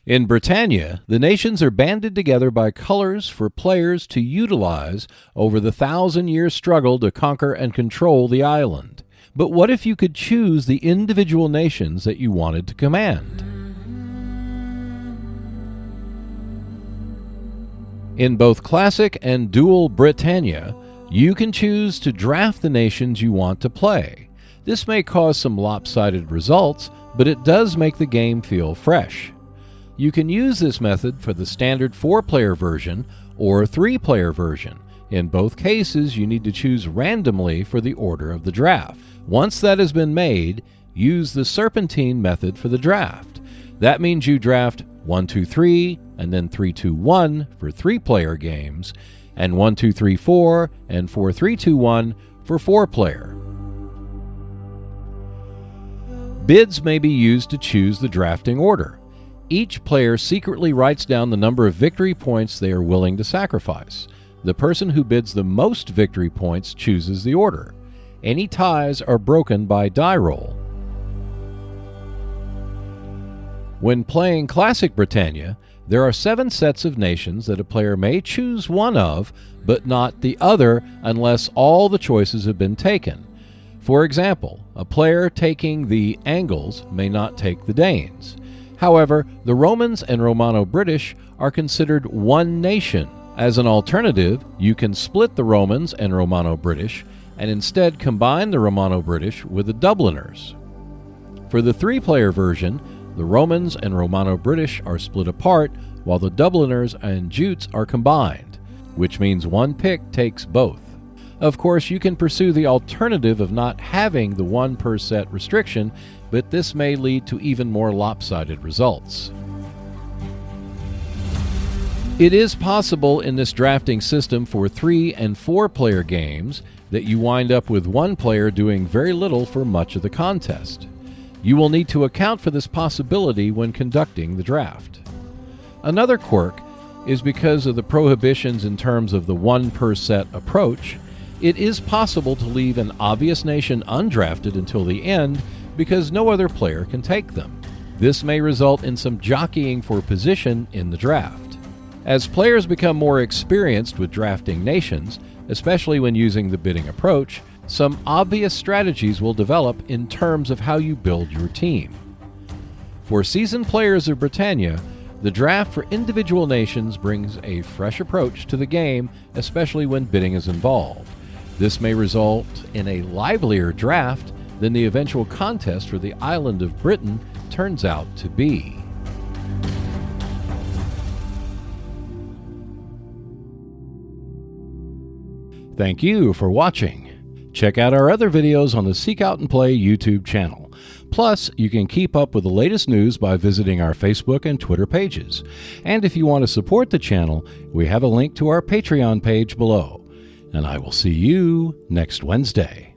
In Britannia, the nations are banded together by colors for players to utilize over the 1,000-year struggle to conquer and control the island. But what if you could choose the individual nations that you wanted to command? In both Classic and Dual Britannia, you can choose to draft the nations you want to play. This may cause some lopsided results, but it does make the game feel fresh. You can use this method for the standard 4-player version or 3-player version. In both cases, you need to choose randomly for the order of the draft. Once that has been made, use the serpentine method for the draft. That means you draft 1, 2, 3, and then 3, 2, 1 for 3-player games, and 1, 2, 3, 4, and 4, 3, 2, 1 for 4-player. Bids may be used to choose the drafting order. Each player secretly writes down the number of victory points they are willing to sacrifice. The person who bids the most victory points chooses the order. Any ties are broken by die roll. When playing Classic Britannia, there are 7 sets of nations that a player may choose one of, but not the other unless all the choices have been taken. For example, a player taking the Angles may not take the Danes. However, the Romans and Romano-British are considered one nation. As an alternative, you can split the Romans and Romano-British and instead combine the Romano-British with the Dubliners. For the 3-player version, the Romans and Romano-British are split apart while the Dubliners and Jutes are combined, which means one pick takes both. Of course, you can pursue the alternative of not having the 1 per set restriction, but this may lead to even more lopsided results. It is possible in this drafting system for 3- and 4-player games that you wind up with one player doing very little for much of the contest. You will need to account for this possibility when conducting the draft. Another quirk is because of the prohibitions in terms of the 1 per set approach, it is possible to leave an obvious nation undrafted until the end because no other player can take them. This may result in some jockeying for position in the draft. As players become more experienced with drafting nations, especially when using the bidding approach, some obvious strategies will develop in terms of how you build your team. For seasoned players of Britannia, the draft for individual nations brings a fresh approach to the game, especially when bidding is involved. This may result in a livelier draft than the eventual contest for the island of Britain turns out to be. Thank you for watching. Check out our other videos on the Seek Out and Play YouTube channel. Plus, you can keep up with the latest news by visiting our Facebook and Twitter pages. And if you want to support the channel, we have a link to our Patreon page below. And I will see you next Wednesday.